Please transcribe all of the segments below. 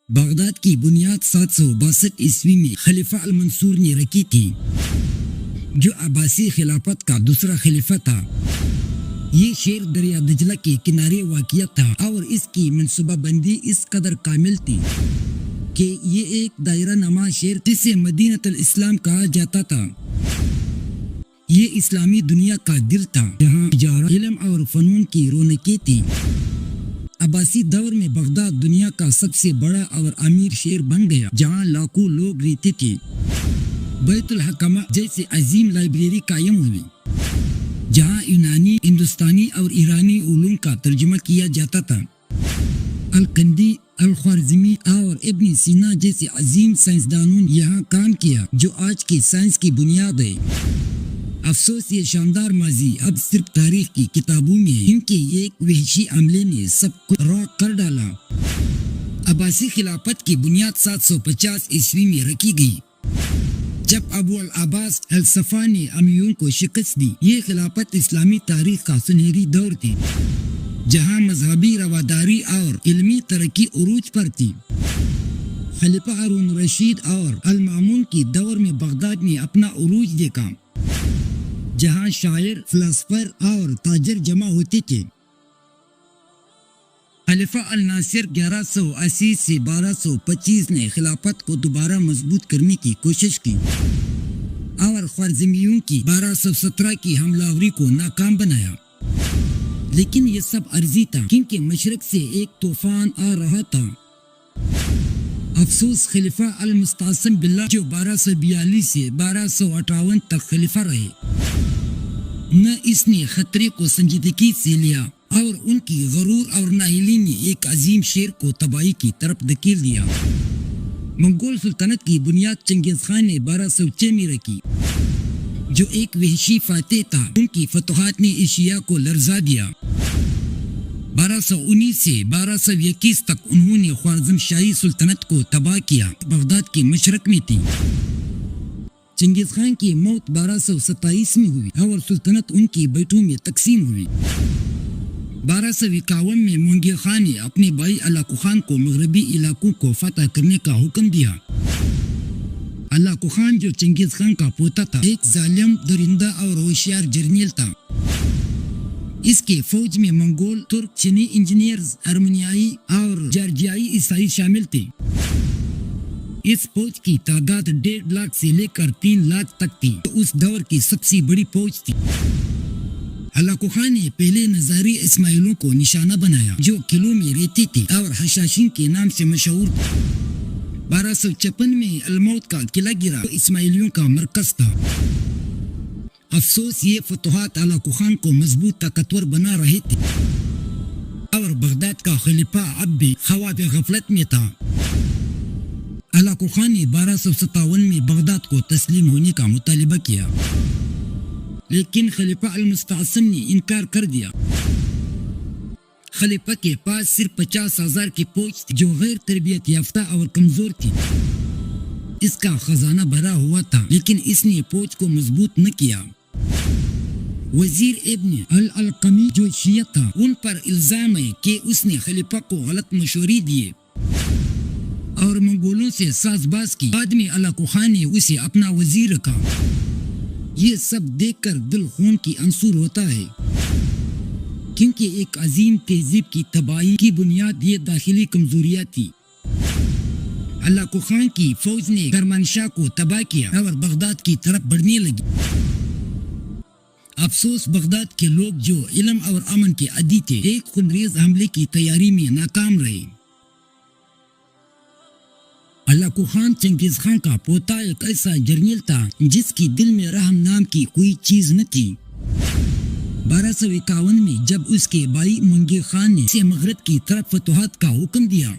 Baghdad کی بنیاد 762 میں خلیفہ المنصور نے رکھی تھی، جو عباسی خلافت کا دوسرا خلیفہ تھا۔ یہ شہر دریا دجلہ کے کنارے واقع تھا اور اس کی منصوبہ بندی اس قدر کامل تھی کہ یہ ایک دائرہ نما شہر جسے مدینہ الاسلام کہا جاتا تھا۔ یہ اسلامی دنیا کا دل تھا جہاں تجارت، علم اور فنون کی رونقیں تھی۔ عباسی دور میں بغداد دنیا کا سب سے بڑا اور امیر شہر بن گیا، جہاں لاکھوں لوگ رہتے تھے۔ بیت الحکمہ جیسے عظیم لائبریری قائم ہوئی، جہاں یونانی، ہندوستانی اور ایرانی علوم کا ترجمہ کیا جاتا تھا۔ الکندی، الخوارزمی اور ابن سینا جیسے عظیم سائنسدانوں نے یہاں کام کیا، جو آج کی سائنس کی بنیاد ہے۔ افسوس، یہ شاندار ماضی اب صرف تاریخ کی کتابوں میں ہے، کیونکہ ایک وحشی عملے نے سب کچھ راک کر ڈالا۔ عباسی خلافت کی بنیاد 750 میں رکھی گئی، جب ابو العباس الصفا نے امیوں کو شکست دی۔ یہ خلافت اسلامی تاریخ کا سنہری دور تھی، جہاں مذہبی رواداری اور علمی ترقی عروج پر تھی۔ خلیفہ ہارون الرشید اور المامون کی دور میں بغداد نے اپنا عروج دیکھا، جہاں شاعر، فلسفر اور تاجر جمع ہوتے تھے۔ خلیفہ الناصر 1180 سے 1225 نے خلافت کو دوبارہ مضبوط کرنے کی کوشش کی اور خوارزمیوں کی 1217 کی حملہ آوری کو ناکام بنایا، لیکن یہ سب عرضی تھا کیونکہ مشرق سے ایک طوفان آ رہا تھا۔ افسوس، خلیفہ المستعصم باللہ جو 1242 سے 1258 تک خلیفہ رہے، نہ اس نے خطرے کو سنجیدگی سے لیا اور ان کی غرور اور نااہلی نے ایک عظیم شہر کو تباہی کی طرف دھکیل دیا۔ منگول سلطنت کی بنیاد چنگیز خان نے 1206 میں رکھی، جو ایک وحشی فاتح تھا۔ ان کی فتوحات نے ایشیا کو لرزا دیا۔ 1219 سے 1221 تک انہوں نے خوارزم شاہی سلطنت کو تباہ کیا، بغداد کے مشرق میں تھی۔ چنگیز خان کی موت 1227 میں ہوئی اور سلطنت ان کی بیٹوں میں تقسیم ہوئی۔ 1251 میں مونگیر خان نے اپنے بھائی علاقو خان کو مغربی علاقوں کو فتح کرنے کا حکم دیا۔ علاقو خان، جو چنگیز خان کا پوتا تھا، ایک ظالم، درندہ اور ہوشیار جرنیل تھا۔ اس کے فوج میں منگول، ترک، چینی انجینئرز، ارمنیائی اور جارجیائی عیسائی شامل تھے۔ اس فوج کی تعداد 1.5 لاکھ سے لے کر 3 لاکھ تک تھی، جو اس دور کی سب سے بڑی فوج تھی۔ علاقو خان نے پہلے نظاری اسماعیلوں کو نشانہ بنایا، جو قلعوں میں رہتے تھے اور حشاشین کے نام سے مشہور تھے۔ 1256 میں الموت کا قلعہ گرا، جو اسماعیلیوں کا مرکز تھا۔ افسوس، یہ فتوحات علاقو خان کو مضبوط طاقتور بنا رہے تھے اور بغداد کا خلیفہ اب بھی خواب غفلت میں تھا۔ علاقو خان نے 1257 میں بغداد کو تسلیم ہونے کا مطالبہ کیا، لیکن خلیفہ المستعصم نے انکار کر دیا۔ خلیفہ کے پاس صرف 50,000 کی فوج تھی، جو غیر تربیت یافتہ اور کمزور تھی۔ اس کا خزانہ بھرا ہوا تھا، لیکن اس نے فوج کو مضبوط نہ کیا۔ وزیر ابن القمی، جو شیعہ تھا، ان پر الزام ہے کہ اس نے خلیفہ کو غلط مشورے دیے اور منگولوں سے ساز باز کی۔ بعد میں علاقو خان نے اسے اپنا وزیر رکھا۔ یہ سب دیکھ کر دل خون کی انصور ہوتا ہے، کیونکہ ایک عظیم تہذیب کی تباہی کی بنیاد یہ داخلی کمزوریاں تھی۔ علاقو خان کی فوج نے کرمانشاہ کو تباہ کیا اور بغداد کی طرف بڑھنے لگی۔ افسوس، بغداد کے لوگ جو علم اور امن کے عادی تھے، ایک خونریز حملے کی تیاری میں ناکام رہے۔ علاقو خان چنگیز خان کا پوتا ایک ایسا جرنیل تھا جس کی دل میں رحم نام کی کوئی چیز نہ تھی۔ 1251 میں جب اس کے بھائی مونگیر خان نے اسے مغرب کی طرف فتوحات کا حکم دیا،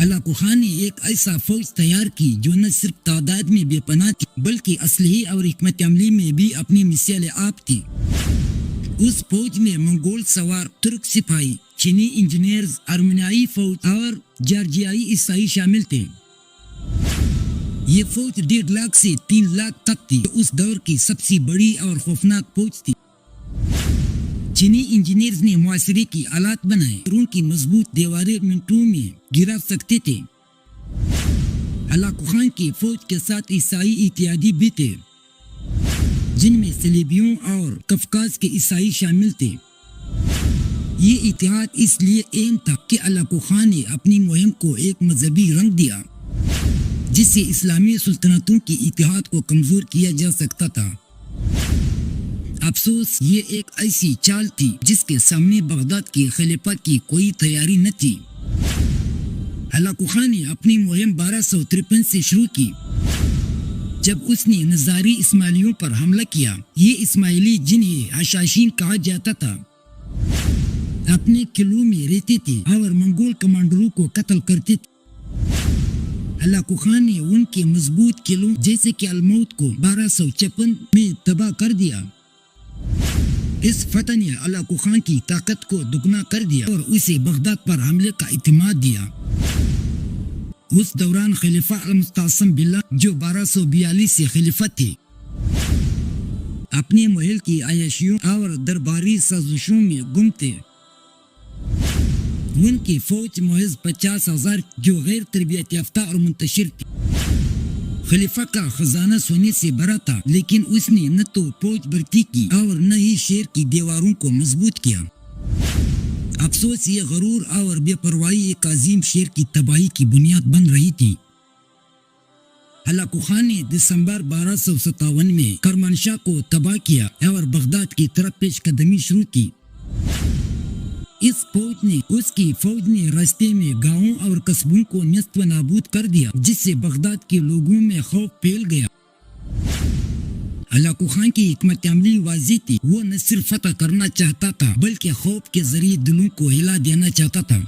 علاقو خان نے ایک ایسا فوج تیار کی جو نہ صرف تعداد میں بے پناہ تھی، بلکہ اسلحے اور حکمت عملی میں بھی اپنی مثال آپ تھی۔ اس فوج میں منگول سوار، ترک سپاہی، چینی انجینئرز، ارمنیائی فوج اور جارجیائی عیسائی شامل تھے۔ یہ فوج 1.5 لاکھ سے 3 لاکھ تک تھی، جو اس دور کی سب سے بڑی اور خوفناک فوج تھی۔ چینی انجینئرز نے معاشرے کی آلات بنائے، شہروں کی مضبوط دیواریں منٹوں میں گرا سکتے تھے۔ ہلاکو خان کی فوج کے ساتھ عیسائی اتحادی بھی تھے، جن میں صلیبیوں اور قفقاز کے عیسائی شامل تھے۔ یہ اتحاد اس لیے اہم تھا کہ ہلاکو خان نے اپنی مہم کو ایک مذہبی رنگ دیا، جس سے اسلامی سلطنتوں کی اتحاد کو کمزور کیا جا سکتا تھا۔ افسوس، یہ ایک ایسی چال تھی جس کے سامنے بغداد کے خلیفہ کی کوئی تیاری نہ تھی۔ ہلاکو خان نے اپنی مہم 1253 سے شروع کی، جب اس نے نظاری اسماعیلیوں پر حملہ کیا۔ یہ اسماعیلی، جنہیں حشاشین کہا جاتا تھا، اپنے قلعوں میں رہتے تھے اور منگول کمانڈروں کو قتل کرتے تھے۔ ہلاکو خان نے ان کے مضبوط قلعوں جیسے کہ الموت کو 1256 میں تباہ کر دیا۔ اس فتح نے ہلاکو خان کی طاقت کو دگنا کر دیا اور اسے بغداد پر حملے کا اعتماد دیا۔ اس دوران خلیفہ المستعصم باللہ، جو 1242 سے خلیفہ تھے، اپنے محل کی عیاشیوں اور درباری سازشوں میں گم تھے۔ ان کی فوج محض 50,000 جو غیر تربیت یافتہ اور منتشر تھی۔ خلیفہ کا خزانہ سونے سے بھرا تھا، لیکن اس نے نہ تو فوج بھرتی کی اور نہ ہی شہر کی دیواروں کو مضبوط کیا۔ افسوس، یہ غرور اور بے پرواہی ایک عظیم شہر کی تباہی کی بنیاد بن رہی تھی۔ ہلاکو خان نے دسمبر 1257 میں کرمانشاہ کو تباہ کیا اور بغداد کی طرف پیش قدمی شروع کی۔ اس کی فوج نے راستے میں گاؤں اور قصبوں کو نیست و نابود کر دیا، جس سے بغداد کے لوگوں میں خوف پھیل گیا۔ ہلاکو خان کی حکمت عملی واضح تھی، وہ نہ صرف فتح کرنا چاہتا تھا بلکہ خوف کے ذریعے دلوں کو ہلا دینا چاہتا تھا۔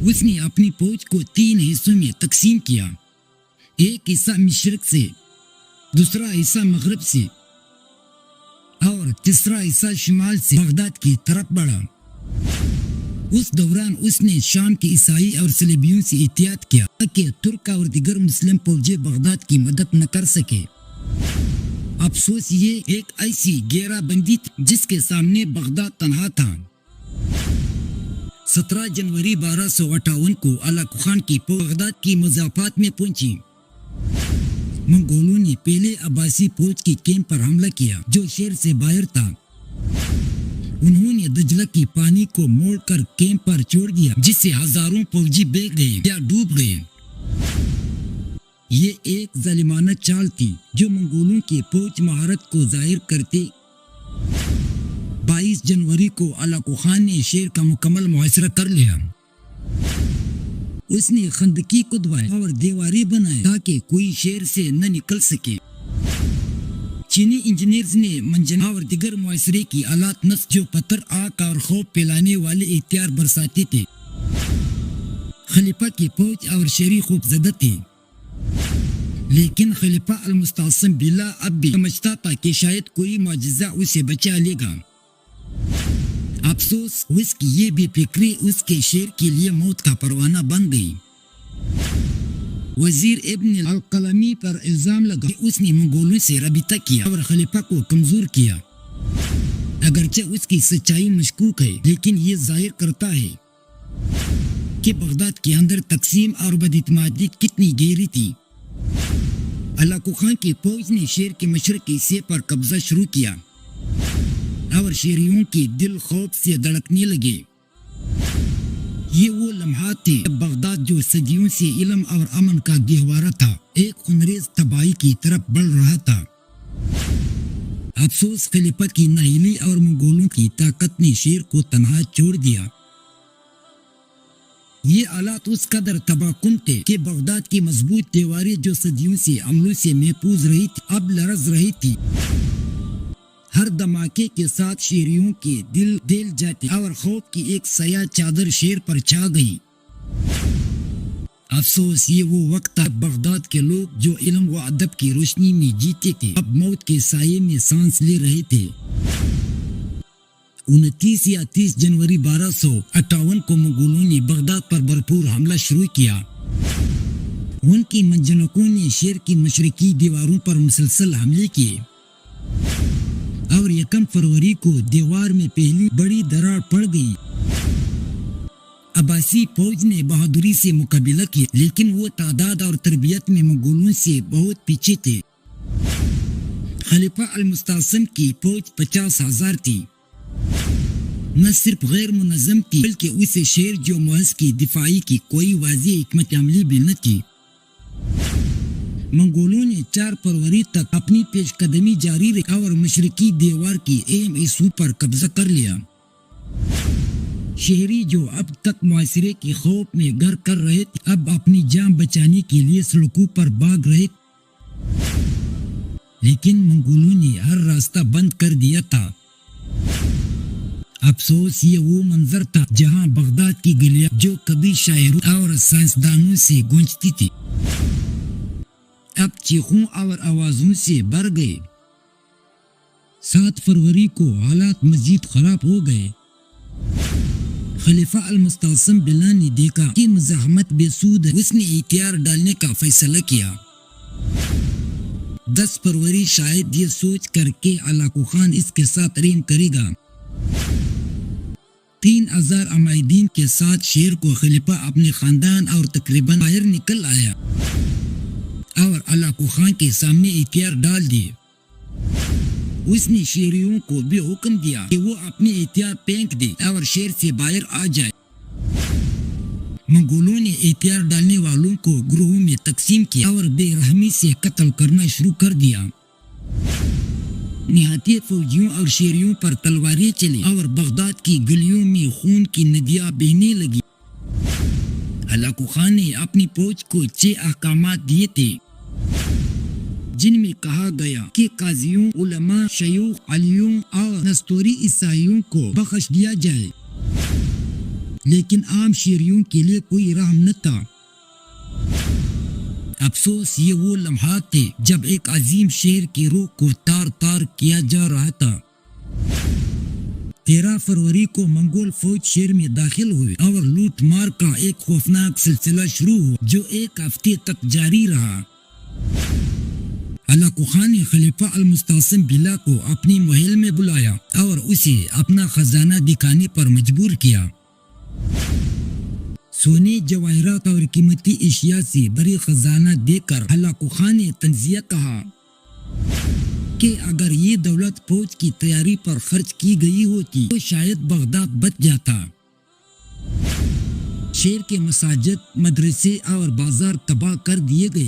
اس نے اپنی فوج کو 3 حصوں میں تقسیم کیا، ایک حصہ مشرق سے، دوسرا حصہ مغرب سے اور تیسرا حصہ شمال سے بغداد کی طرف بڑھا۔ اس دوران اس نے شام کے عیسائی اور صلیبیوں سے احتیاط کیا تاکہ ترک اور دیگر مسلم فوجیں بغداد کی مدد نہ کر سکے۔ افسوس، یہ ایک ایسی گھیرا بندی تھی جس کے سامنے بغداد تنہا تھا۔ 17 جنوری 1258 کو ہلاکو خان کی فوج بغداد کی مضافات میں پہنچی۔ منگولوں نے پہلے عباسی فوج کی کیمپ پر حملہ کیا جو شہر سے باہر تھا۔ انہوں نے دجلہ کی پانی کو موڑ کر کیمپ پر چھوڑ دیا، جس سے ہزاروں فوجی بہہ گئے یا ڈوب گئے۔ یہ ایک ظالمانہ چال تھی جو منگولوں کی فوج مہارت کو ظاہر کرتے۔ 22 جنوری کو ہلاکو خان نے شہر کا مکمل محاصرہ کر لیا۔ اس نے خندقیں کھدوائے اور دیواریں بنائے تاکہ کوئی شہر سے نہ نکل سکے۔ چینی انجینئرز نے منجن اور دیگر معاشرے کی آلات نصب جو پتھر، آگ اور خوف پھیلانے والے ہتھیار برساتے تھے۔ خلیفہ کی فوج اور شہری خوف زدہ تھے، لیکن خلیفہ المستعصم باللہ اب بھی سمجھتا تھا کہ شاید کوئی معجزہ اسے بچا لے گا۔ افسوس، اس کی یہ بے فکری اس کے شہر کے لیے موت کا پروانہ بن گئی۔ وزیر ابن القلمی پر الزام لگا کہ اس نے منگولوں سے رابطہ کیا اور خلیفہ کو کمزور کیا۔ اگرچہ اس کی سچائی مشکوک ہے، لیکن یہ ظاہر کرتا ہے کہ بغداد کے اندر تقسیم اور بداعتمادی کتنی گہری تھی۔ ہلاکو خان کی فوج نے شہر کے مشرقی حصے پر قبضہ شروع کیا اور شہریوں کے دل خوف سے دھڑکنے لگے۔ یہ وہ لمحات تھے جب بغداد، جو صدیوں سے علم اور امن کا گہوارہ تھا، ایک خونریز تباہی کی طرف بڑھ رہا تھا۔ افسوس، خلیفہ کی نااہلی اور منگولوں کی طاقت نے شہر کو تنہا چھوڑ دیا۔ یہ حالات اس قدر تباہ کن تھے کہ بغداد کی مضبوط دیواریں جو صدیوں سے حملوں سے محفوظ رہی تھی اب لرز رہی تھی۔ ہر دھماکے کے ساتھ شہریوں کے دل دل جاتے اور خوف کی ایک سیاہ چادر شہر پر چھا گئی۔ افسوس، یہ وہ وقت تھا بغداد کے لوگ جو علم و ادب کی روشنی میں جیتے تھے اب موت کے سائے میں سانس لے رہے تھے۔ 29 یا 30 جنوری 1258 کو منگولوں نے بغداد پر بھرپور حملہ شروع کیا۔ ان کی منجنقوں نے شہر کی مشرقی دیواروں پر مسلسل حملے کیے اور 1 فروری کو دیوار میں پہلی بڑی دراڑ پڑ گئی۔ عباسی فوج نے بہادری سے مقابلہ کیا، لیکن وہ تعداد اور تربیت میں منگولوں سے بہت پیچھے تھے۔ خلیفہ المستعصم کی فوج 50,000 تھی۔ نہ صرف غیر منظم تھی بلکہ اسے شیر جو محض کی دفاعی کی کوئی واضح حکمت عملی بھی نہ تھی۔ منگولوں نے 4 فروری تک اپنی پیش قدمی جاری رکھا اور مشرقی دیوار کی اہم حصوں پر قبضہ کر لیا۔ شہری جو اب تک معاشرے کے خوف میں گھر کر رہے تھے اب اپنی جان بچانے کے لیے سڑکوں پر بھاگ رہے، لیکن منگولوں نے ہر راستہ بند کر دیا تھا۔ افسوس یہ وہ منظر تھا جہاں بغداد کی گلیاں جو کبھی شاعروں اور سائنسدانوں سے گونجتی تھی اب چیخوں اور آوازوں سے بھر گئے۔ 7 فروری کو حالات مزید خراب ہو گئے۔ خلیفہ المستعصم باللہ نے دیکھا کہ مزاحمت بے سود ہے، اس نے ہتھیار ڈالنے کا فیصلہ کیا۔ 10 فروری شاید یہ سوچ کر کہ علاقہ خان اس کے ساتھ رحم کرے گا۔ 3000 عمائدین کے ساتھ شیر کو خلیفہ اپنے خاندان اور تقریباً باہر نکل آیا اور علاقہ خان کے سامنے ہتھیار ڈال دیے۔ اس نے شیریوں کو بھی حکم دیا کہ وہ اپنے ہتھیار پھینک دے اور شیر سے باہر آ جائے۔ منگولوں نے ہتھیار ڈالنے والوں کو گروہوں میں تقسیم کیا اور بے رحمی سے قتل کرنا شروع کر دیا۔ نہاتی فوجیوں اور شیریوں پر تلواریں چلی اور بغداد کی گلیوں میں خون کی ندیاں بہنے لگی۔ علاقہ خان نے اپنی فوج کو 6 احکامات دیے تھے، جن میں کہا گیا کہ قاضیوں، علماء، شیوخ، علیوں اور نستوری عیسائیوں کو بخش دیا جائے، لیکن عام شیریوں کے لیے کوئی رحم نہ تھا۔ افسوس یہ وہ لمحات تھے جب ایک عظیم شیر کی روح کو تار تار کیا جا رہا تھا۔ 13 فروری کو منگول فوج شیر میں داخل ہوئی اور لوٹ مار کا ایک خوفناک سلسلہ شروع ہوا جو 1 ہفتے تک جاری رہا۔ علاقہ خان نے خلیفہ المستعصم باللہ کو اپنی محل میں بلایا اور اسے اپنا خزانہ دکھانے پر مجبور کیا۔ سونے، جواہرات اور قیمتی اشیاء سے بڑے خزانہ دے کر علاقہ خان نے تنزیہ کہا کہ اگر یہ دولت فوج کی تیاری پر خرچ کی گئی ہوتی تو شاید بغداد بچ جاتا۔ شہر کے مساجد، مدرسے اور بازار تباہ کر دیے گئے،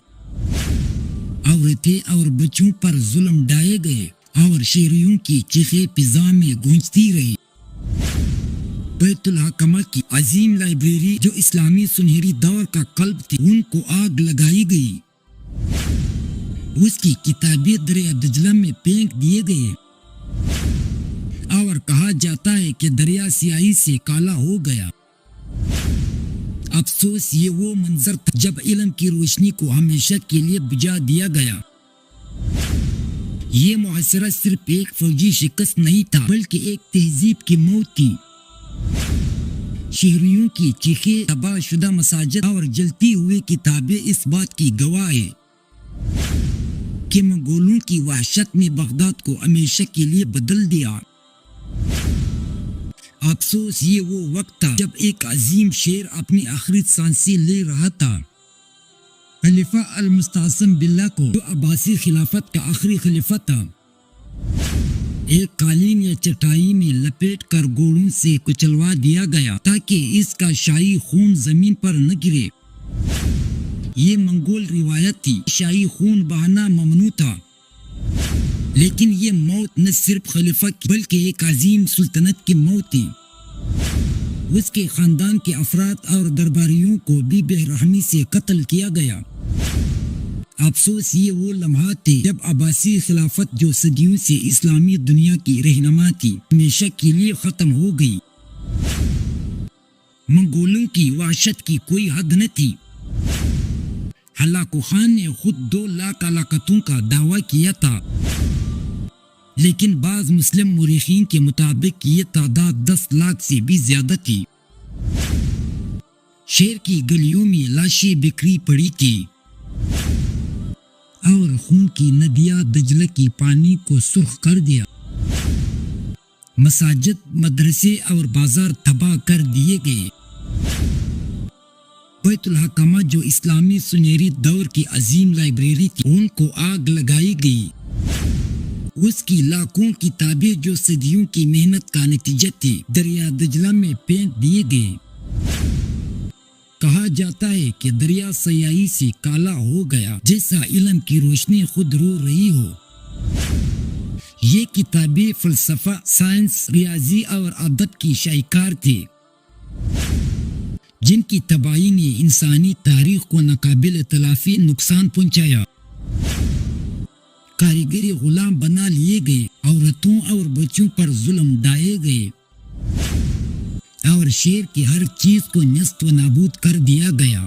عورتیں اور بچوں پر ظلم ڈھائے گئے اور شہریوں کی چیخیں فضا میں گونجتی رہی۔ بیت الحکمہ کی عظیم لائبریری جو اسلامی سنہری دور کا قلب تھی ان کو آگ لگائی گئی، اس کی کتابیں دریا دجلہ میں پھینک دیے گئے اور کہا جاتا ہے کہ دریا سیاہی سے کالا ہو گیا۔ افسوس یہ وہ منظر تھا جب علم کی روشنی کو ہمیشہ کے لیے بجھا دیا گیا۔ یہ محاصرہ صرف ایک فوجی شکست نہیں تھا بلکہ ایک تہذیب کی موت تھی۔ شہریوں کی چیخیں، تباہ شدہ مساجد اور جلتی ہوئی کتابیں اس بات کی گواہ ہیں کہ منگولوں کی وحشت نے بغداد کو ہمیشہ کے لیے بدل دیا۔ افسوس یہ وہ وقت تھا جب ایک عظیم شیر اپنی آخری سانسیں لے رہا تھا۔ خلیفہ المستعصم باللہ کو جو عباسی خلافت کا آخری خلیفہ تھا ایک قالین یا چٹائی میں لپیٹ کر گھوڑوں سے کچلوا دیا گیا تاکہ اس کا شاہی خون زمین پر نہ گرے۔ یہ منگول روایت تھی، شاہی خون بہانا ممنوع تھا، لیکن یہ موت نہ صرف خلیفہ کی بلکہ ایک عظیم سلطنت کی موت تھی۔ اس کے خاندان کے افراد اور درباریوں کو بھی بے رحمی سے قتل کیا گیا۔ افسوس یہ وہ لمحات تھے جب عباسی خلافت جو صدیوں سے اسلامی دنیا کی رہنما تھی ہمیشہ کے لیے ختم ہو گئی۔ منگولوں کی وحشت کی کوئی حد نہ تھی۔ علاقہ خان نے خود 2 لاکھ ہلاکتوں کا دعویٰ کیا تھا، لیکن بعض مسلم مورخین کے مطابق یہ تعداد 10 لاکھ سے بھی زیادہ تھی۔ شہر کی گلیوں میں لاشیں بکھری پڑی تھی اور خون کی ندیاں دجلہ کی پانی کو سرخ کر دیا۔ مساجد، مدرسے اور بازار تباہ کر دیے گئے۔ بیت الحکمہ جو اسلامی سنہری دور کی عظیم لائبریری تھی، ان کو آگ لگائی گئی۔ اس کی لاکھوں کتابیں جو صدیوں کی محنت کا نتیجہ تھی، دریا دجلہ میں پھینک دیے گئے۔ کہا جاتا ہے کہ دریا سیاہی سے کالا ہو گیا، جیسا علم کی روشنی خود رو رہی ہو۔ یہ کتابیں فلسفہ، سائنس، ریاضی اور ادب کی شاہکار تھی، جن کی تباہی نے انسانی تاریخ کو ناقابل تلافی نقصان پہنچایا۔ کاریگری غلام بنا لیے گئے، عورتوں اور بچوں پر ظلم ڈھائے گئے، اور شہر کی ہر چیز کو نیست و نابود کر دیا گیا۔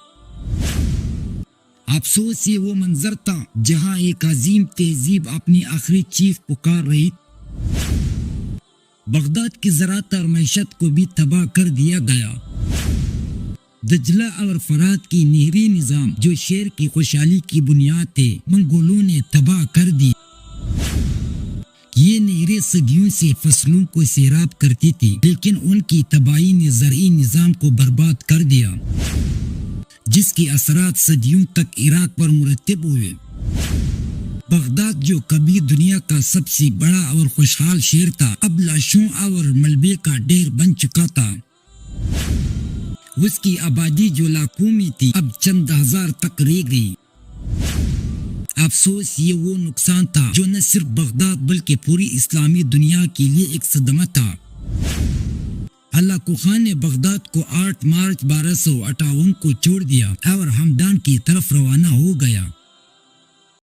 افسوس یہ وہ منظر تھا جہاں ایک عظیم تہذیب اپنی آخری چیخ پکار رہی۔ بغداد کی زراعت اور معیشت کو بھی تباہ کر دیا گیا۔ دجلہ اور فرات کی نہری نظام جو شہر کی خوشحالی کی بنیاد تھے، منگولوں نے تباہ کر دی۔ یہ نہریں صدیوں سے فصلوں کو سیراب کرتی تھی، لیکن ان کی تباہی نے زرعی نظام کو برباد کر دیا، جس کے اثرات صدیوں تک عراق پر مرتب ہوئے۔ بغداد جو کبھی دنیا کا سب سے بڑا اور خوشحال شہر تھا، اب لاشوں اور ملبے کا ڈھیر بن چکا تھا۔ اس کی آبادی جو لاکھوں میں تھی، اب چند ہزار تک رہ گئی۔ افسوس یہ وہ نقصان تھا جو نہ صرف بغداد بلکہ پوری اسلامی دنیا کے لیے ایک صدمہ تھا۔ ہلاکو خان نے بغداد کو 8 مارچ 1258 کو چھوڑ دیا اور ہمدان کی طرف روانہ ہو گیا۔